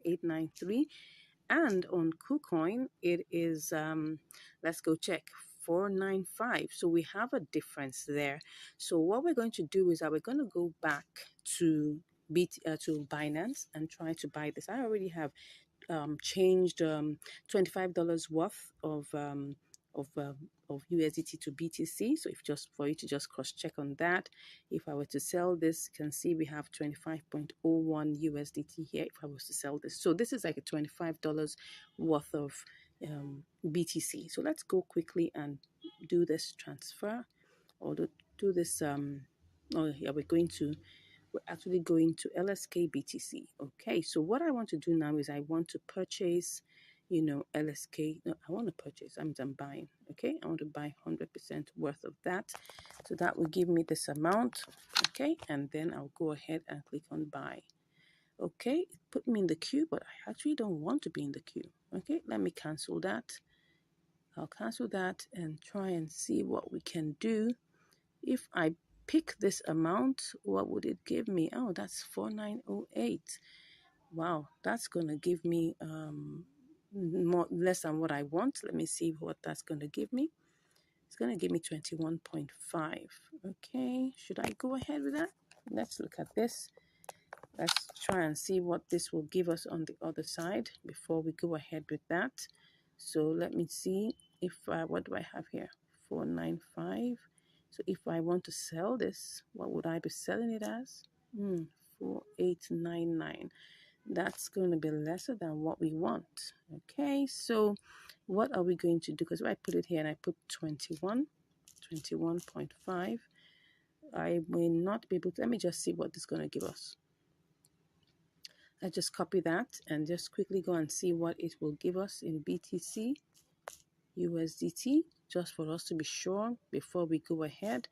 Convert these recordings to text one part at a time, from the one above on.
893. And on KuCoin, it is, let's go check, 495. So we have a difference there. So what we're going to do is that we're going to go back to to Binance and try to buy this. I already have changed $25 worth of of USDT to BTC. So if just for you to just cross check on that, if I were to sell this, you can see we have 25.01 USDT here. If I was to sell this, so this is like a $25 worth of BTC. So let's go quickly and do this transfer, or do this. Oh yeah, we're actually going to LSK BTC. Okay, so what I want to do now is I want to purchase, LSK. No, I want to purchase. I'm buying. Okay, I want to buy 100% worth of that. So that will give me this amount. Okay, and then I'll go ahead and click on buy. Okay, it put me in the queue, but I actually don't want to be in the queue. Okay, let me cancel that. I'll cancel that and try and see what we can do. If I pick this amount, what would it give me? Oh, that's 4908. Wow, that's gonna give me less than what I want. Let me see what that's gonna give me. It's gonna give me 21.5. Okay, should I go ahead with that? Let's look at this. Let's try and see what this will give us on the other side before we go ahead with that. So let me see if what do I have here? 495. So if I want to sell this, what would I be selling it as? 4899. That's going to be lesser than what we want. Okay, so what are we going to do? Because if I put it here and I put 21.5, I may not be able to. Let me just see what this is going to give us. I just copy that and just quickly go and see what it will give us in BTC, USDT, just for us to be sure before we go ahead.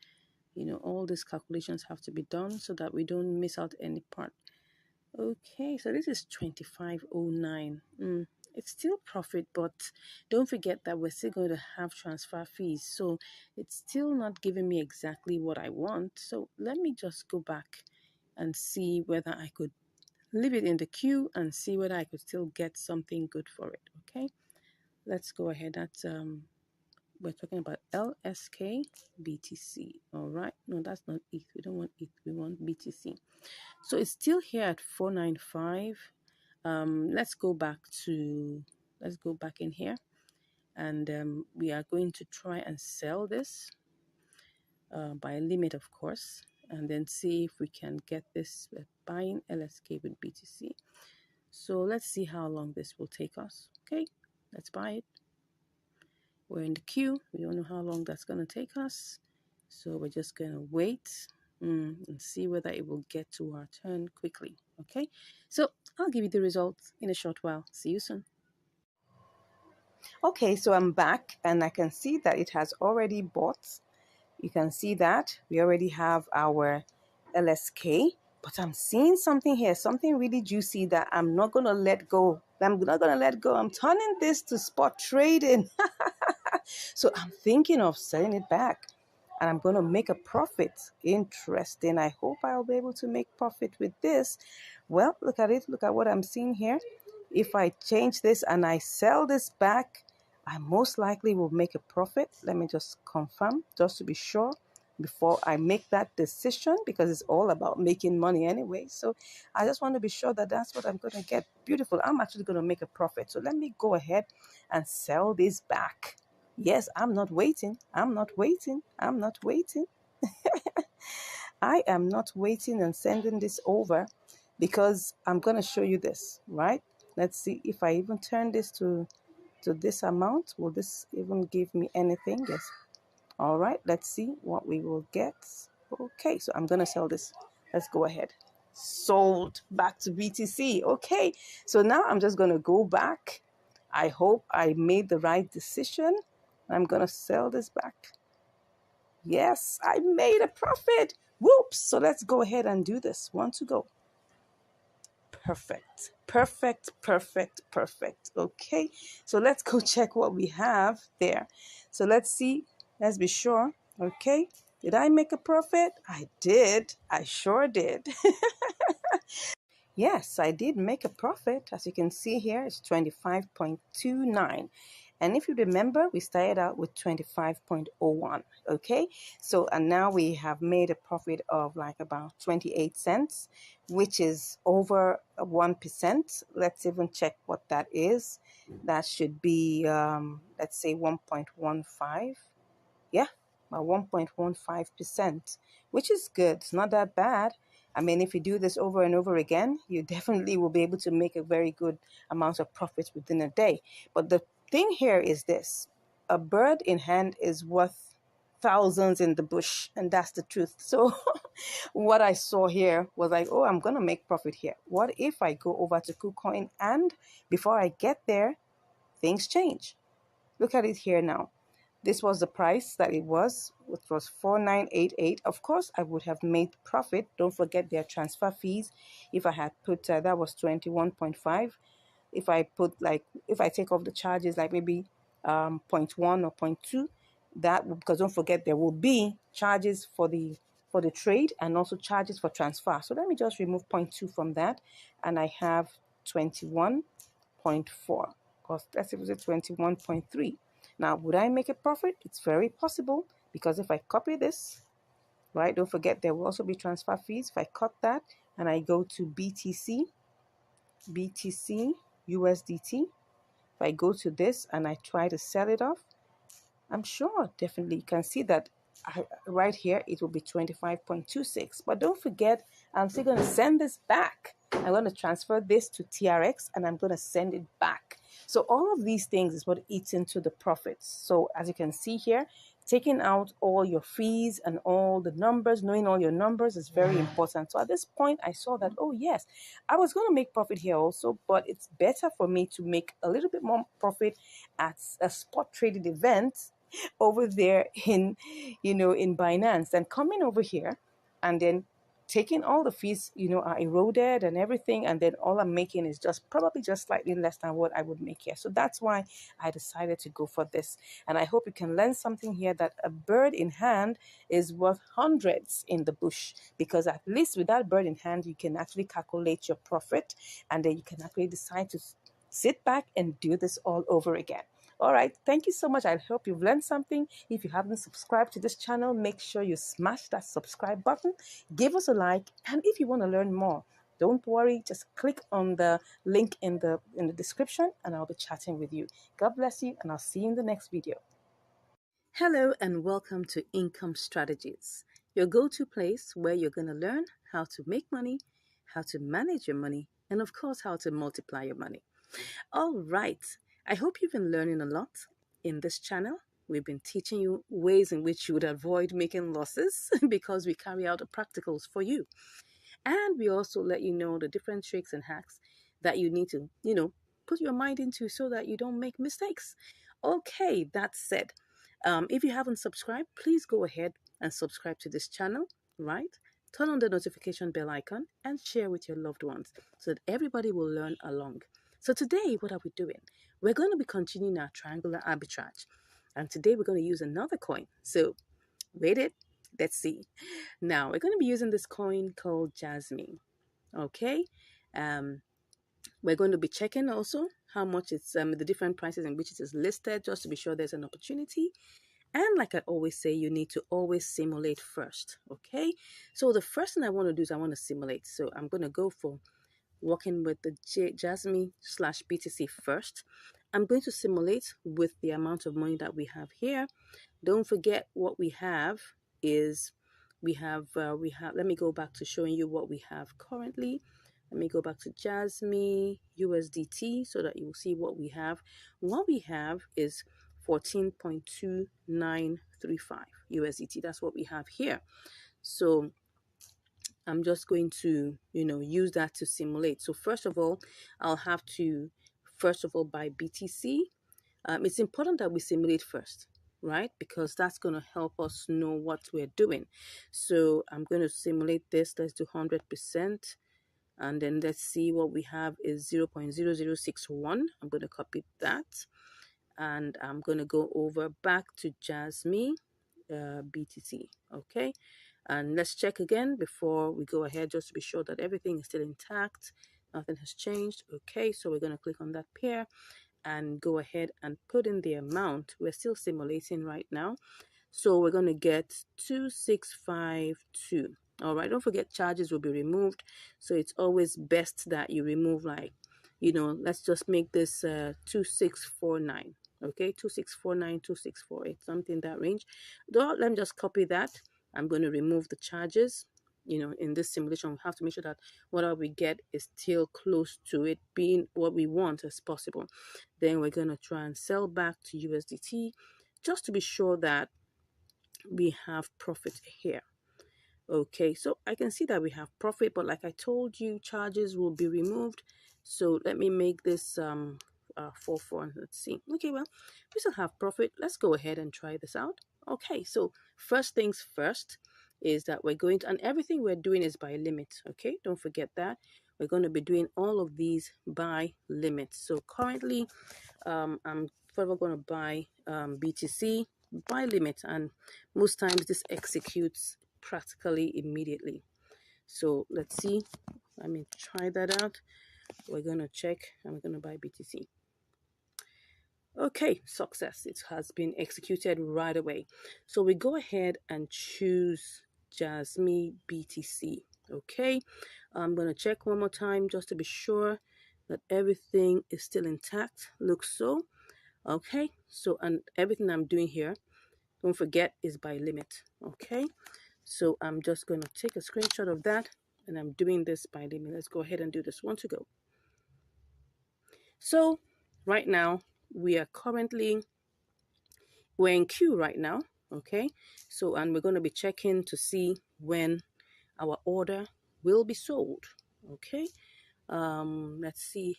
All these calculations have to be done so that we don't miss out any part. Okay, so this is 2509. It's still profit, but don't forget that we're still going to have transfer fees. So it's still not giving me exactly what I want. So let me just go back and see whether I could leave it in the queue and see whether I could still get something good for it. Okay, let's go ahead. That's we're talking about LSK BTC. All right, no, that's not ETH. We don't want ETH, we want BTC. So it's still here at 495. Let's go back in here, and we are going to try and sell this by a limit, of course, and then see if we can get this buying LSK with BTC. So let's see how long this will take us. Okay, let's buy it. We're in the queue. We don't know how long that's going to take us. So we're just going to wait and see whether it will get to our turn quickly. Okay, so I'll give you the results in a short while. See you soon. Okay, so I'm back and I can see that it has already bought. You can see that we already have our LSK, but I'm seeing something here, something really juicy that I'm not going to let go. I'm not going to let go. I'm turning this to spot trading. So I'm thinking of selling it back and I'm going to make a profit. Interesting. I hope I'll be able to make profit with this. Well, look at it. Look at what I'm seeing here. If I change this and I sell this back, I most likely will make a profit. Let me just confirm, just to be sure before I make that decision, because it's all about making money anyway. So I just want to be sure that that's what I'm going to get. Beautiful. I'm actually going to make a profit. So let me go ahead and sell this back. Yes, I'm not waiting. I'm not waiting. I'm not waiting. I am not waiting and sending this over, because I'm going to show you this, right? Let's see if I even turn this to this amount. Will this even give me anything? Yes. All right, let's see what we will get. Okay, so I'm going to sell this. Let's go ahead. Sold back to BTC. Okay, so now I'm just going to go back. I hope I made the right decision. I'm going to sell this back. Yes, I made a profit. Whoops. So let's go ahead and do this. One to go. Perfect. Perfect, perfect, perfect. Okay, so let's go check what we have there. So let's see. Let's be sure. Okay, did I make a profit? I did. I sure did. yes, I did make a profit. As you can see here, it's 25.29. And if you remember, we started out with 25.01. Okay, so and now we have made a profit of like about 28 cents, which is over 1%. Let's even check what that is. That should be, let's say 1.15. Yeah, about 1.15%, which is good. It's not that bad. I mean, if you do this over and over again, you definitely will be able to make a very good amount of profits within a day. But the thing here is this: a bird in hand is worth thousands in the bush, and that's the truth. So what I saw here was like, oh, I'm gonna make profit here. What if I go over to KuCoin and before I get there, things change? Look at it here now. This was the price that it was, which was 4988. Of course, I would have made profit. Don't forget their transfer fees. If I had put that was 21.5. If I put like, if I take off the charges like maybe 0.1 or 0.2, that because don't forget there will be charges for the trade and also charges for transfer. So let me just remove 0.2 from that, and I have 21.4. Because let's say it was 21.3. Now, would I make a profit? It's very possible, because if I copy this, right, don't forget there will also be transfer fees. If I cut that and I go to BTC, USDT, if I go to this and I try to sell it off, I'm sure definitely you can see that right here it will be 25.26. But don't forget, I'm still going to send this back. I'm going to transfer this to TRX and I'm going to send it back. So all of these things is what eats into the profits. So as you can see here, taking out all your fees and all the numbers, knowing all your numbers is very important. So at this point, I saw that, oh yes, I was going to make profit here also, but it's better for me to make a little bit more profit at a spot traded event over there in, in Binance, and coming over here and then taking all the fees, are eroded and everything, and then all I'm making is probably just slightly less than what I would make here. So that's why I decided to go for this. And I hope you can learn something here, that a bird in hand is worth hundreds in the bush, because at least with that bird in hand, you can actually calculate your profit, and then you can actually decide to sit back and do this all over again. All right, thank you so much. I hope you've learned something. If you haven't subscribed to this channel, make sure you smash that subscribe button, give us a like, and if you want to learn more, don't worry, just click on the link in the description and I'll be chatting with you. God bless you, and I'll see you in the next video. Hello and welcome to Income Strategies, your go-to place where you're going to learn how to make money, how to manage your money, and of course, how to multiply your money. All right. I hope you've been learning a lot in this channel. We've been teaching you ways in which you would avoid making losses because we carry out the practicals for you. And we also let you know the different tricks and hacks that you need to, put your mind into so that you don't make mistakes. Okay, that said, if you haven't subscribed, please go ahead and subscribe to this channel, right? Turn on the notification bell icon and share with your loved ones so that everybody will learn along. So today, what are we doing? We're going to be continuing our triangular arbitrage. And today we're going to use another coin. So wait it. Let's see. Now we're going to be using this coin called Jasmine. Okay. We're going to be checking also how much it's the different prices in which it is listed, just to be sure there's an opportunity. And like I always say, you need to always simulate first. Okay. So the first thing I want to do is I want to simulate. So I'm going to go for working with the Jasmine/BTC first. I'm going to simulate with the amount of money that we have here. Don't forget what we have is we have let me go back to showing you what we have currently. Let me go back to Jasmine USDT so that you will see what we have. What we have is 14.2935 USDT. That's what we have here. So I'm just going to, use that to simulate. So first of all, I'll have to, buy BTC. It's important that we simulate first, right? Because that's going to help us know what we're doing. So I'm going to simulate this. Let's do 100%. And then let's see what we have is 0.0061. I'm going to copy that. And I'm going to go over back to Jasmine BTC. Okay. And let's check again before we go ahead, just to be sure that everything is still intact. Nothing has changed. Okay, so we're going to click on that pair and go ahead and put in the amount. We're still simulating right now. So we're going to get 2652. All right, don't forget charges will be removed. So it's always best that you remove, like, let's just make this 2649. Okay, 2649, 2648, something in that range. Let me just copy that. I'm going to remove the charges. In this simulation, we have to make sure that whatever we get is still close to it being what we want as possible. Then we're going to try and sell back to USDT just to be sure that we have profit here. Okay, so I can see that we have profit, but like I told you, charges will be removed. So let me make this 4 let's see. Okay, well, we still have profit. Let's go ahead and try this out. Okay, so first things first is that we're going to, and everything we're doing is by limit. Okay, don't forget that. We're going to be doing all of these by limit. So currently I'm further going to buy BTC by limit, and most times this executes practically immediately. So let's see. Let me try that out. We're going to check and we're going to buy BTC. Okay, success. It has been executed right away. So we go ahead and choose Jasmine BTC. Okay, I'm going to check one more time just to be sure that everything is still intact. Looks so. Okay, so, and everything I'm doing here, don't forget, is by limit. Okay, so I'm just going to take a screenshot of that, and I'm doing this by limit. Let's go ahead and do this one to go. So right now we're in queue right now. Okay, so, and we're going to be checking to see when our order will be sold. Okay, let's see,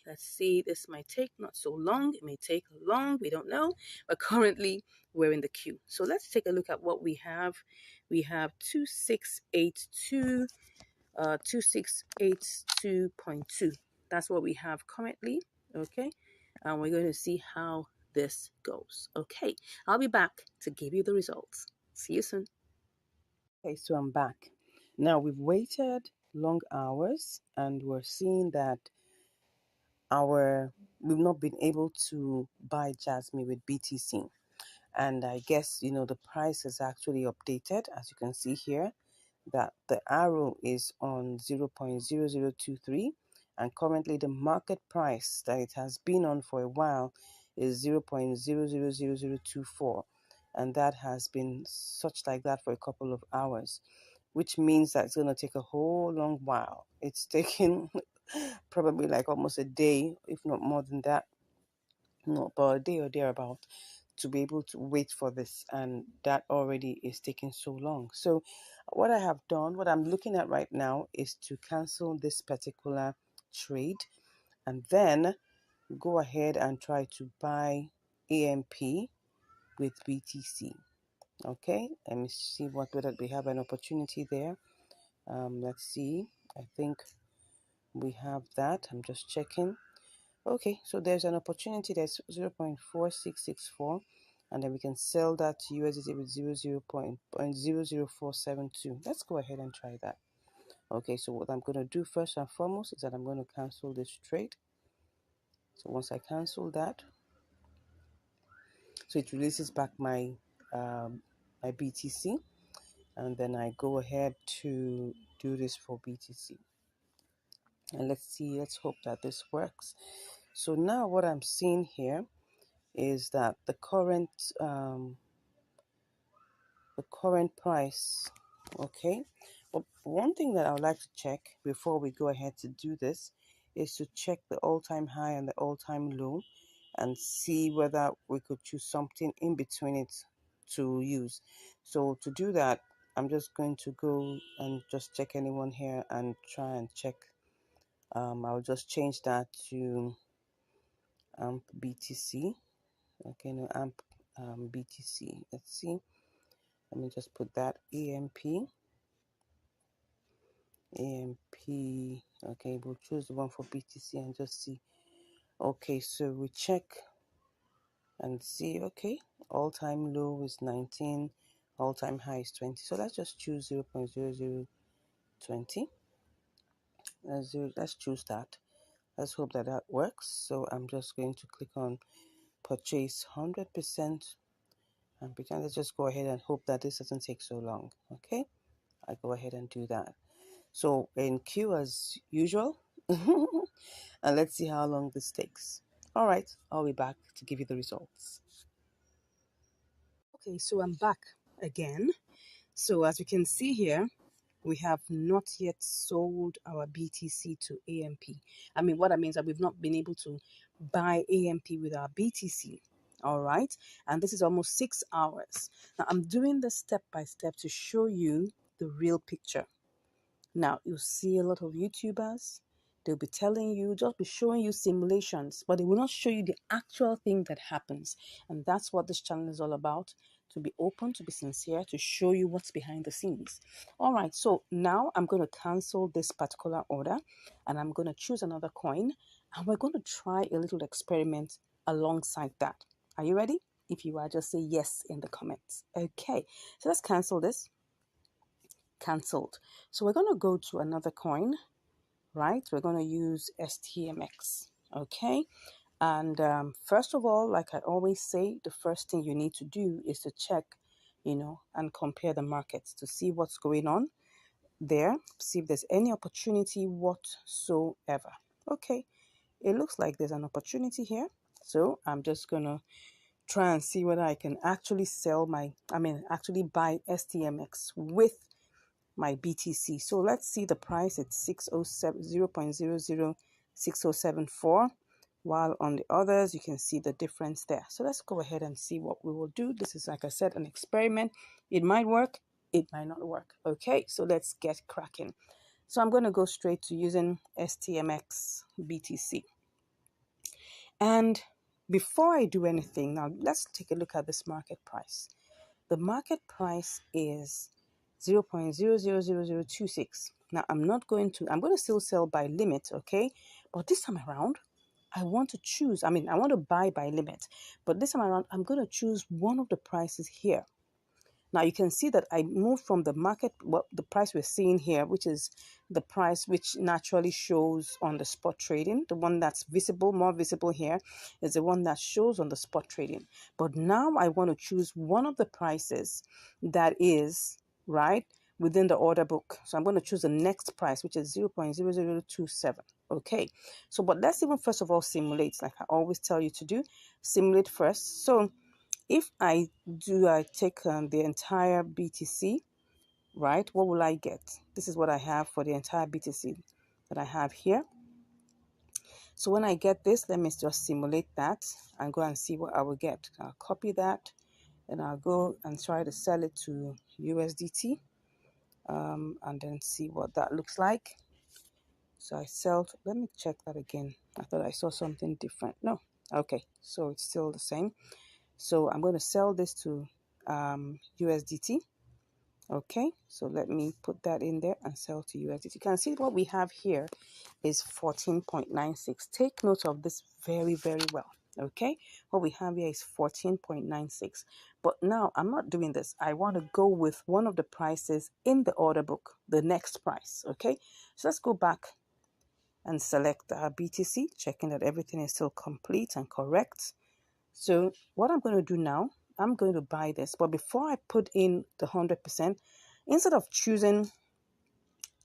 this might take not so long, it may take long, we don't know, but currently we're in the queue. So let's take a look at what we have. We have 2682 2682.2. That's what we have currently. Okay, and we're going to see how this goes. Okay, I'll be back to give you the results. See you soon. Okay, so I'm back. Now we've waited long hours and we're seeing that we've not been able to buy Jasmine with BTC. And I guess, the price is actually updated, as you can see here, that the arrow is on 0.0023, and currently the market price that it has been on for a while is 0.000024, and that has been such like that for a couple of hours, which means that it's going to take a whole long while. It's taking probably like almost a day, if not more than that, not about a day or thereabout, to be able to wait for this, and that already is taking so long. So what I have done, what I'm looking at right now, is to cancel this particular trade and then go ahead and try to buy AMP with BTC. Okay, let me see whether we have an opportunity there. Let's see. I think we have that. I'm just checking. Okay, so there's an opportunity that's 0.4664, and then we can sell that to USDT with 0.00472. Let's go ahead and try that. Okay, so what I'm going to do first and foremost is that I'm going to cancel this trade. So once I cancel that, so it releases back my my BTC, and then I go ahead to do this for BTC. And let's hope that this works. So now what I'm seeing here is that the current price. Okay, but one thing that I would like to check before we go ahead to do this is to check the all-time high and the all-time low and see whether we could choose something in between it to use. So to do that, I'm just going to go and just check anyone here and try and check. I'll just change that to BTC. Okay, no, BTC. Let's see. Let me just put that AMP. Okay, we'll choose the one for BTC and just see. Okay, so we check and see. Okay, all-time low is 19, all-time high is 20. So let's just choose 0.0020. Let's choose that. Let's hope that that works. So I'm just going to click on purchase 100% and pretend. Let's just go ahead and hope that this doesn't take so long. Okay, I go ahead and do that. So in queue as usual, and let's see how long this takes. All right, I'll be back to give you the results. Okay, so I'm back again. So as you can see here, we have not yet sold our BTC to AMP. I mean, what that means that we've not been able to buy AMP with our BTC. All right, and this is almost 6 hours. Now I'm doing this step by step to show you the real picture. Now, you'll see a lot of YouTubers, they'll be telling you, just be showing you simulations, but they will not show you the actual thing that happens. And that's what this channel is all about, to be open, to be sincere, to show you what's behind the scenes. All right, so now I'm going to cancel this particular order and I'm going to choose another coin and we're going to try a little experiment alongside that. Are you ready? If you are, just say yes in the comments. Okay, so let's cancel this. Cancelled. So we're going to go to another coin, right? We're going to use STMX. Okay, and first of all, like I always say, the first thing you need to do is to check, and compare the markets to see what's going on there, see if there's any opportunity whatsoever. Okay, it looks like there's an opportunity here, so I'm just gonna try and see whether I can actually actually buy STMX with my BTC. So let's see the price. It's 607 0.006074, while on the others you can see the difference there. So let's go ahead and see what we will do. This is, like I said, an experiment. It might work, it might not work. Okay, so let's get cracking. So I'm going to go straight to using STMX BTC. And before I do anything, now let's take a look at this market price. The market price is 0.000026. Now I'm going to still sell by limit, okay? But this time around, I want to choose, I want to buy by limit. But this time around, I'm going to choose one of the prices here. Now you can see that I moved from the market, the price we're seeing here, which is the price which naturally shows on the spot trading. The one that's visible, more visible here, is the one that shows on the spot trading. But now I want to choose one of the prices that is, right, within the order book. So I'm going to choose the next price, which is 0.0027. Okay, so but let's even first of all simulate, like I always tell you to do. Simulate first. So if I take the entire BTC, right, what will I get? This is what I have for the entire BTC that I have here. So when I get this, let me just simulate that and go and see what I will get. I'll copy that and I'll go and try to sell it to USDT and then see what that looks like. So I let me check that again. I thought I saw something different. No, okay, so it's still the same. So I'm going to sell this to USDT. Okay, so let me put that in there and sell to USDT. You can see what we have here is 14.96. Take note of this very, very well. Okay, what we have here is 14.96. But now I'm not doing this. I want to go with one of the prices in the order book, the next price. Okay, so let's go back and select our BTC, checking that everything is still complete and correct. So what I'm going to do now, I'm going to buy this. But before I put in the 100%, instead of choosing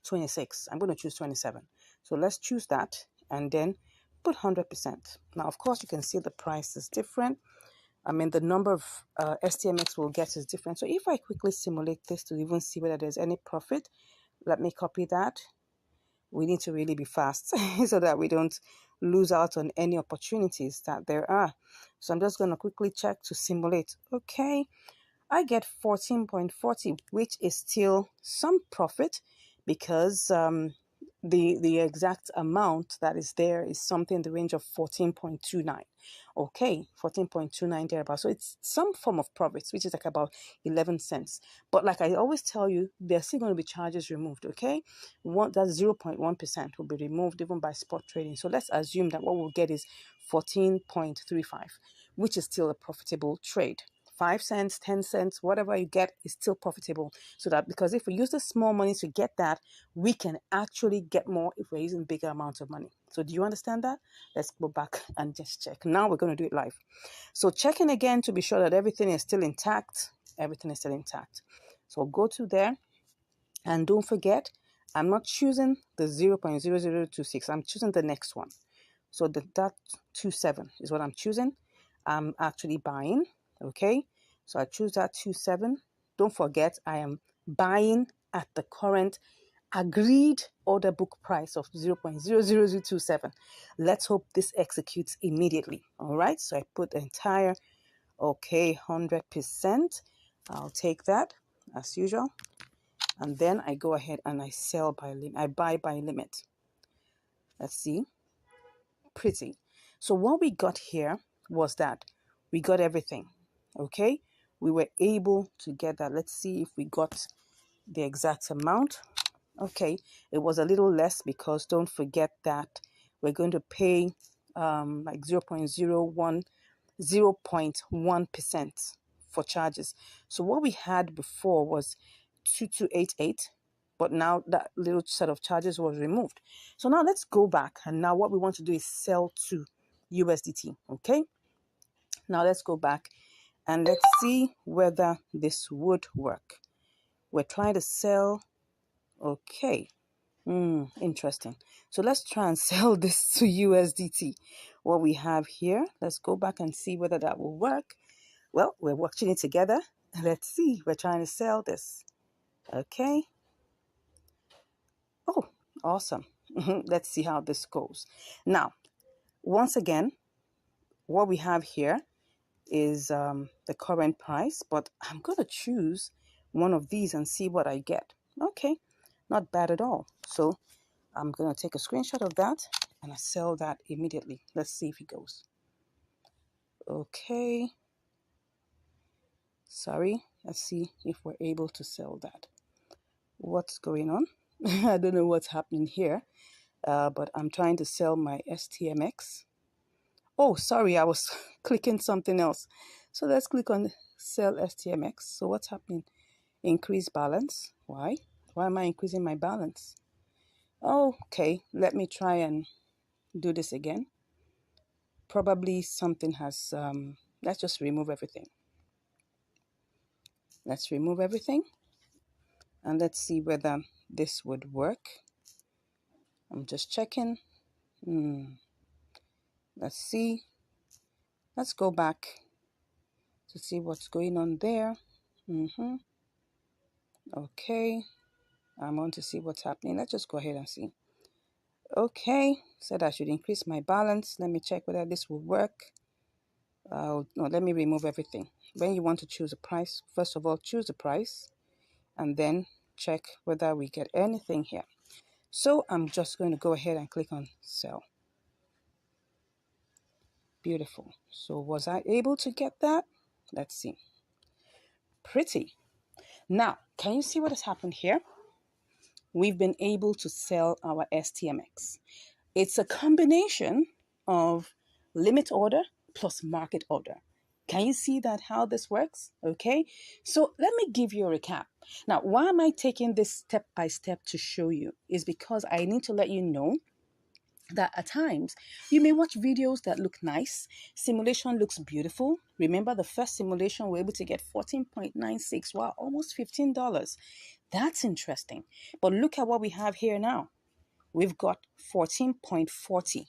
26, I'm going to choose 27. So let's choose that and then put 100%. Now, of course, you can see the price is different. The number of STMX we'll get is different. So if I quickly simulate this to even see whether there's any profit, let me copy that. We need to really be fast so that we don't lose out on any opportunities that there are. So I'm just going to quickly check to simulate. Okay, I get 14.40, which is still some profit because the exact amount that is there is something in the range of 14.29. Okay, 14.29 thereabout. So it's some form of profits, which is like about 11 cents. But like I always tell you, there's still going to be charges removed. Okay, that 0.1% will be removed even by spot trading. So let's assume that what we'll get is 14.35, which is still a profitable trade 5 cents, 10 cents, whatever you get is still profitable. So that, because if we use the small money to get that, we can actually get more if we're using bigger amounts of money. So do you understand that? Let's go back and just check. Now we're going to do it live. So checking again to be sure that everything is still intact. Everything is still intact. So go to there, and don't forget, I'm not choosing the 0.0026. I'm choosing the next one. So that 27 is what I'm choosing. I'm actually buying. Okay. So I choose that 27. Don't forget, I am buying at the current agreed order book price of 0.00027. Let's hope this executes immediately. All right. So I put the entire, okay, 100%. I'll take that as usual. And then I go ahead and I sell by limit. I buy by limit. Let's see. Pretty. So what we got here was that we got everything. Okay. We were able to get that. Let's see if we got the exact amount. Okay. It was a little less because don't forget that we're going to pay like 0.1% for charges. So what we had before was 2288, but now that little set of charges was removed. So now let's go back, and now what we want to do is sell to USDT. Okay, now let's go back and let's see whether this would work. We're trying to sell. Okay. Interesting. So let's try and sell this to USDT. What we have here, let's go back and see whether that will work. Well, we're watching it together. Let's see. We're trying to sell this. Okay. Oh, awesome. Let's see how this goes. Now, once again, what we have here is the current price, but I'm going to choose one of these and see what I get. Okay, not bad at all. So I'm going to take a screenshot of that and I sell that immediately. Let's see if it goes. Okay. Sorry. Let's see if we're able to sell that. What's going on? I don't know what's happening here, but I'm trying to sell my STMX. Oh, sorry, I was clicking something else. So let's click on sell STMX. So what's happening? Increase balance. Why? Why am I increasing my balance? Okay, let me try and do this again. Probably something has, let's just remove everything. Let's remove everything. And let's see whether this would work. I'm just checking. Let's see. Let's go back to see what's going on there. Okay. I want to see what's happening. Let's just go ahead and see. Okay. Said I should increase my balance. Let me check whether this will work. No, let me remove everything. When you want to choose a price, first of all, choose the price and then check whether we get anything here. So I'm just going to go ahead and click on sell. Beautiful. So was I able to get that? Let's see. Pretty. Now, can you see what has happened here? We've been able to sell our STMX. It's a combination of limit order plus market order. Can you see that how this works? Okay, so let me give you a recap. Now, why am I taking this step by step to show you? Is because I need to let you know that at times you may watch videos that look nice. Simulation looks beautiful. Remember the first simulation, we're able to get 14.96. Wow, almost $15. That's interesting. But look at what we have here now. We've got 14.40,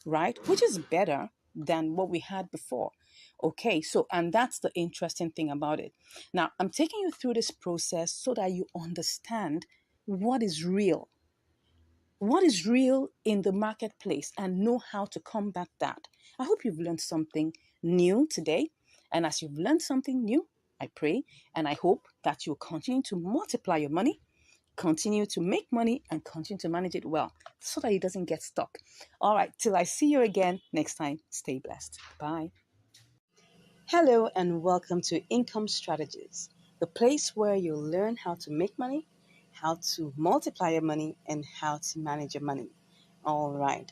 right? Which is better than what we had before. Okay, so, and that's the interesting thing about it. Now, I'm taking you through this process so that you understand what is real. What is real in the marketplace and know how to combat that. I hope you've learned something new today. And as you've learned something new, I pray and I hope that you'll continue to multiply your money, continue to make money, and continue to manage it well so that it doesn't get stuck. All right, till I see you again next time, stay blessed. Bye. Hello and welcome to Income Strategies, the place where you'll learn how to make money, how to multiply your money, and how to manage your money. All right.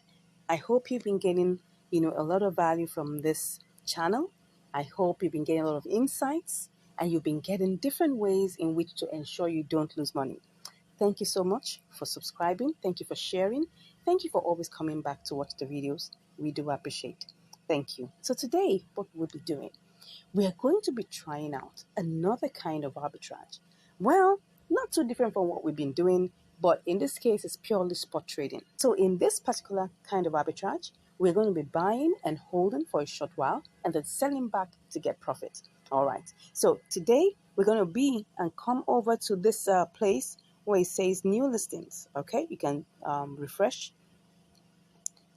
I hope you've been getting, a lot of value from this channel. I hope you've been getting a lot of insights and you've been getting different ways in which to ensure you don't lose money. Thank you so much for subscribing. Thank you for sharing. Thank you for always coming back to watch the videos. We do appreciate. Thank you. So today, what we'll be doing, we are going to be trying out another kind of arbitrage. Well, not too different from what we've been doing, but in this case, it's purely spot trading. So in this particular kind of arbitrage, we're going to be buying and holding for a short while and then selling back to get profit. All right. So today, we're going to be and come over to this place where it says new listings. Okay, you can refresh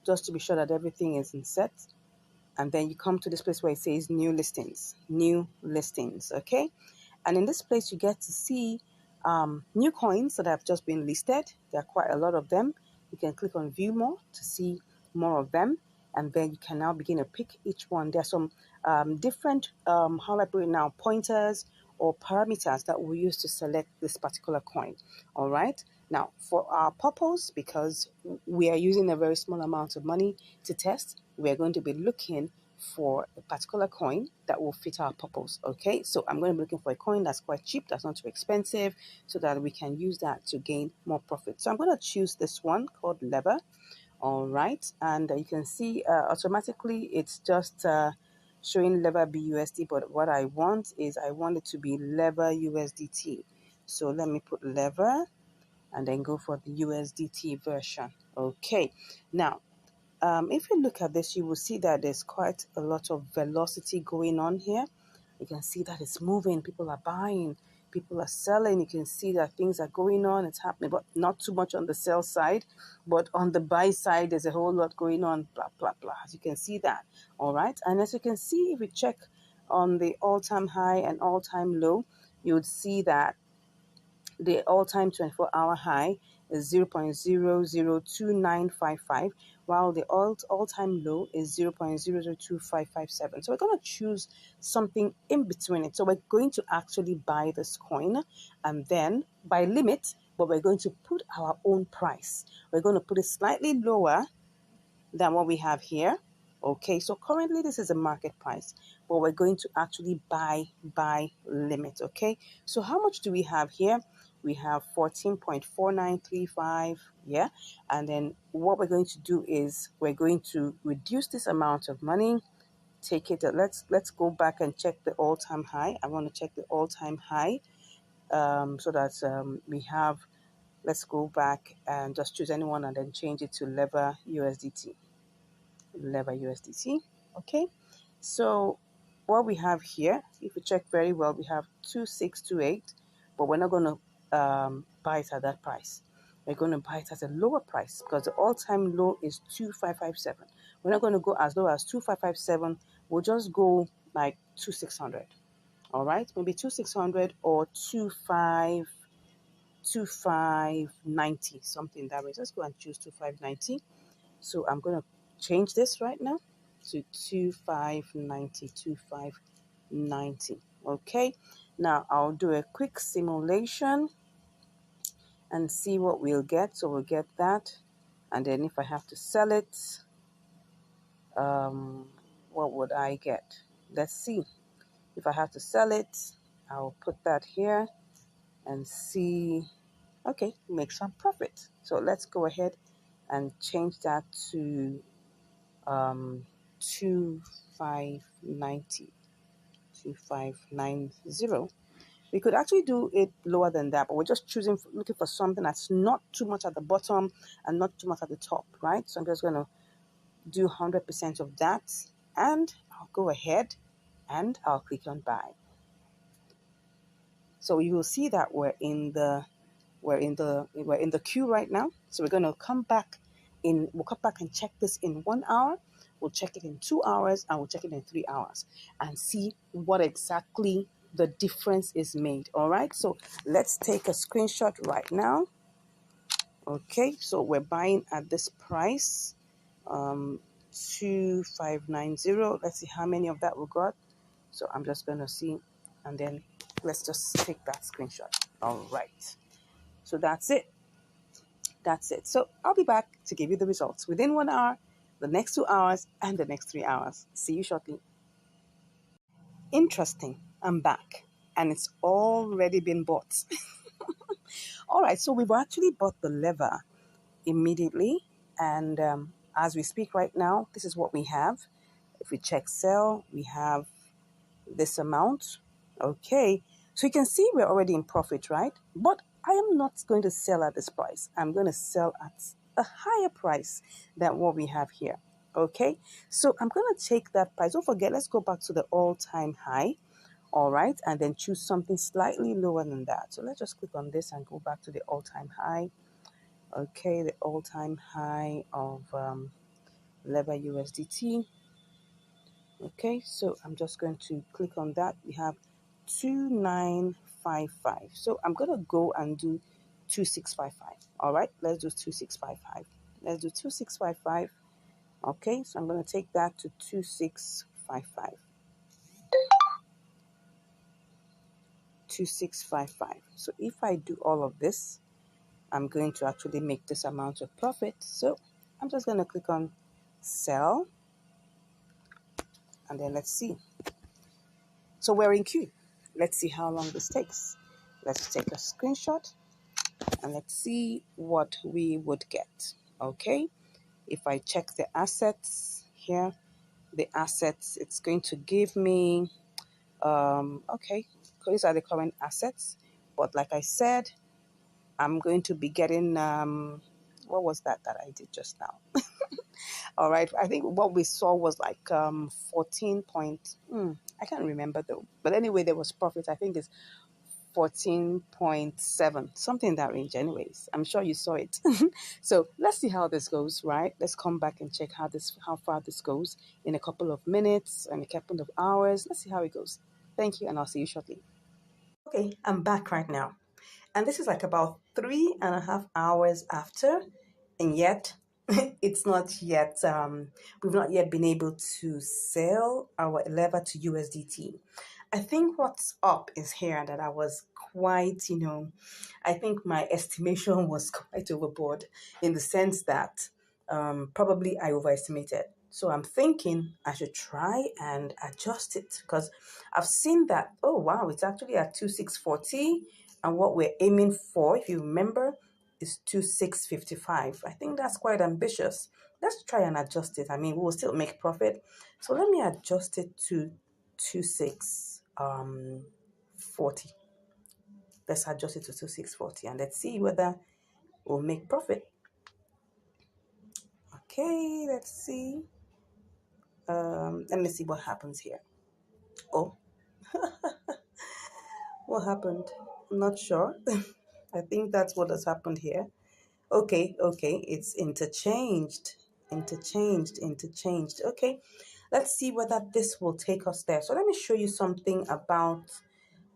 just to be sure that everything is in set. And then you come to this place where it says new listings, okay? And in this place, you get to see new coins that have just been listed. There are quite a lot of them. You can click on view more to see more of them. And then you can now begin to pick each one. There are some different, how do I put it now, pointers or parameters that we use to select this particular coin. All right. Now, for our purpose, because we are using a very small amount of money to test, we are going to be looking for a particular coin that will fit our purpose. Okay, so I'm going to be looking for a coin that's quite cheap, that's not too expensive, so that we can use that to gain more profit. So I'm going to choose this one called lever. All right, and you can see automatically it's just showing lever BUSD, but what I want is I want it to be lever USDT. So let me put lever and then go for the USDT version. Okay, now if you look at this, you will see that there's quite a lot of velocity going on here. You can see that it's moving. People are buying. People are selling. You can see that things are going on. It's happening, but not too much on the sell side. But on the buy side, there's a whole lot going on, blah, blah, blah. As you can see that. All right. And as you can see, if we check on the all-time high and all-time low, you would see that the all-time 24-hour high is 0.002955, while the all-time low is 0.002557. So we're going to choose something in between it. So we're going to actually buy this coin and then by limit, but we're going to put our own price. We're going to put it slightly lower than what we have here. Okay, so currently this is a market price, but we're going to actually buy by limit. Okay, so how much do we have here? We have 14.4935, yeah, and then what we're going to do is we're going to reduce this amount of money, take it, let's go back and check the all-time high. I want to check the all-time high so that we have, let's go back and just choose anyone and then change it to lever USDT. Okay, so what we have here, if you check very well, we have 2628, but we're not going to buy it at that price. We're going to buy it at a lower price because the all-time low is 2557. We're not going to go as low as 2557. We'll just go like 2600. All right, maybe 2600 or 2590, something that way. Let's go and choose 2590. So I'm going to change this right now to 2590. Okay, now I'll do a quick simulation and see what we'll get. So we'll get that, and then if I have to sell it, what would I get? Let's see. If I have to sell it, I'll put that here and see. Okay, make some profit. So let's go ahead and change that to 2590. We could actually do it lower than that, but we're just looking for something that's not too much at the bottom and not too much at the top, right? So I'm just going to do 100% of that, and I'll go ahead and I'll click on buy. So you will see that we're in the queue right now. So we're going to come back we'll come back and check this in 1 hour. We'll check it in 2 hours, and we'll check it in 3 hours and see what exactly the difference is made. All right, so let's take a screenshot right now. Okay, so we're buying at this price, 2590. Let's see how many of that we got. So I'm just going to see, and then let's just take that screenshot. All right, so that's it. So I'll be back to give you the results within 1 hour, the next 2 hours, and the next 3 hours. See you shortly. Interesting. I'm back and it's already been bought. All right, so we've actually bought the lever immediately. And as we speak right now, this is what we have. If we check sell, we have this amount. Okay, so you can see we're already in profit, right? But I am not going to sell at this price. I'm going to sell at a higher price than what we have here. Okay, so I'm going to take that price. Don't forget, let's go back to the all-time high. All right, and then choose something slightly lower than that. So let's just click on this and go back to the all-time high. Okay, the all-time high of lever USDT. Okay, so I'm just going to click on that. We have 2955. So I'm going to go and do 2655. All right, let's do 2655. Let's do 2655. Okay, so I'm going to take that to 2655. 2655. So if I do all of this, I'm going to actually make this amount of profit. So I'm just going to click on sell and then let's see. So we're in queue. Let's see how long this takes. Let's take a screenshot and let's see what we would get. Okay, if I check the assets here, the assets, it's going to give me, okay, these are the current assets. But like I said, I'm going to be getting, what was that I did just now? All right, I think what we saw was like 14 point, I can't remember though. But anyway, there was profit. I think it's 14.7, something in that range anyways. I'm sure you saw it. So let's see how this goes, right? Let's come back and check how far this goes in a couple of minutes and a couple of hours. Let's see how it goes. Thank you, and I'll see you shortly. Okay, I'm back right now. And this is like about 3.5 hours after, and yet it's not yet, we've not yet been able to sell our lever to USDT. I think what's up is here that I was quite, I think my estimation was quite overboard in the sense that probably I overestimated. So I'm thinking I should try and adjust it because I've seen that, oh wow, it's actually at 2640 and what we're aiming for, if you remember, is 2655. I think that's quite ambitious. Let's try and adjust it. I mean, we'll still make profit. So let me adjust it to 2640. Let's adjust it to 2640 and let's see whether we'll make profit. Okay, let's see. Let me see what happens here. Oh, what happened? I'm not sure. I think that's what has happened here. Okay, it's interchanged. Okay, let's see whether this will take us there. So let me show you something about,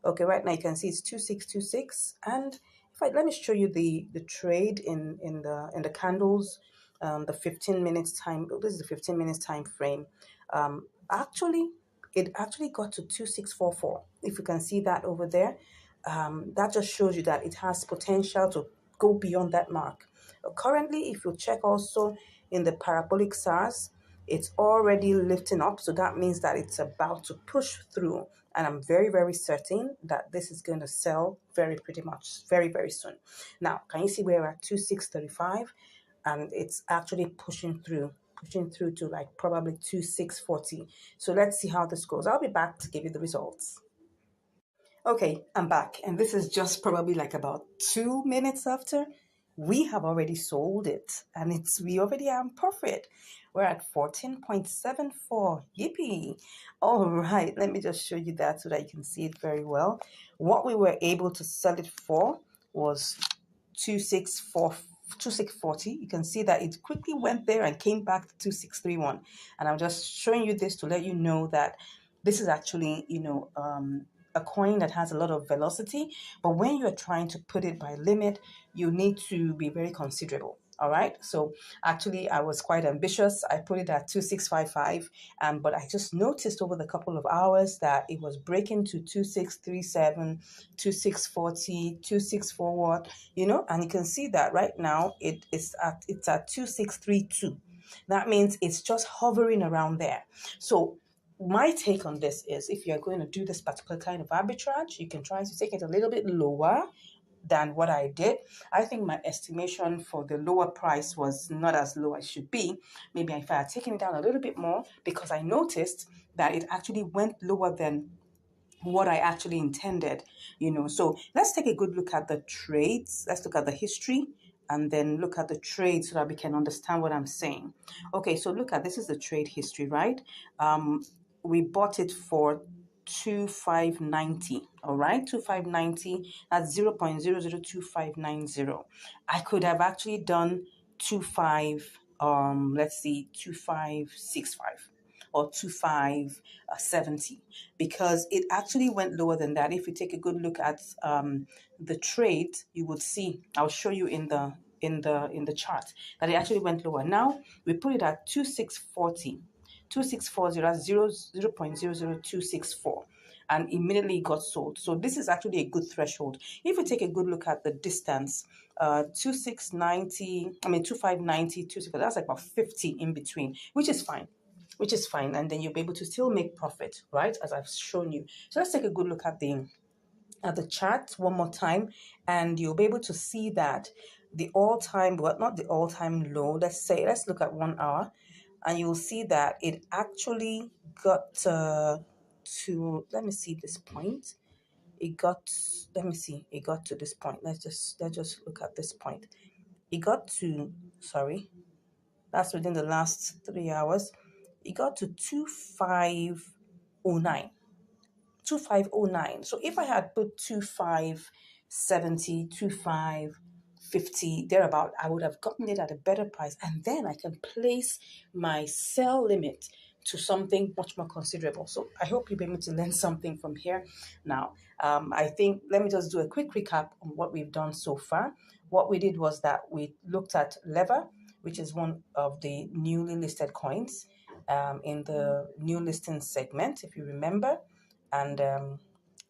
okay, right now you can see it's 2626, and let me show you the trade in the candles, the 15 minutes time. This is the 15 minutes time frame. Actually, it actually got to 2644. If you can see that over there, that just shows you that it has potential to go beyond that mark. Currently, if you check also in the parabolic SARS, it's already lifting up. So that means that it's about to push through. And I'm very, very certain that this is going to sell pretty much very, very soon. Now, can you see we're at 2635? And it's actually pushing through to like probably 2640. So let's see how this goes. I'll be back to give you the results. Okay, I'm back, and this is just probably like about 2 minutes after. We have already sold it, and we already are in profit. We're at 14.74. Yippee! All right, let me just show you that so that you can see it very well. What we were able to sell it for was 2640. You can see that it quickly went there and came back to 2631. And I'm just showing you this to let you know that this is actually, a coin that has a lot of velocity, but when you're trying to put it by limit, you need to be very considerable. All right. So actually, I was quite ambitious. I put it at 2655, but I just noticed over the couple of hours that it was breaking to 2637, 2640, 2641. And you can see that right now it's at 2632. That means it's just hovering around there. So my take on this is, if you're going to do this particular kind of arbitrage, you can try to take it a little bit lower than what I did. I think my estimation for the lower price was not as low as it should be. Maybe if I had taken it down a little bit more, because I noticed that it actually went lower than what I actually intended, So let's take a good look at the trades. Let's look at the history and then look at the trade so that we can understand what I'm saying. Okay, so look at, this is the trade history, right? We bought it for 2590, all right? 2590, that's 0.002590. I could have actually done 2565 or 2570, because it actually went lower than that. If you take a good look at the trade, you would see, I'll show you in the chart, that it actually went lower. Now we put it at 2640, 2640, that's 0.00264, and immediately got sold. So this is actually a good threshold. If you take a good look at the distance, 2590, 26, that's like about 50 in between, which is fine. And then you'll be able to still make profit, right, as I've shown you. So let's take a good look at the chart one more time, and you'll be able to see that the all-time, well, not the all-time low, let's look at 1 hour, and you'll see that it actually got to, let me see this point. It got to this point. Let's just look at this point. It got to, that's within the last 3 hours. It got to 2509. 2509. So if I had put 2570, 2550, thereabout, I would have gotten it at a better price. And then I can place my sell limit to something much more considerable. So I hope you'll be able to learn something from here. Now, I think, let me just do a quick recap on what we've done so far. What we did was that we looked at Lever, which is one of the newly listed coins in the new listing segment, if you remember. And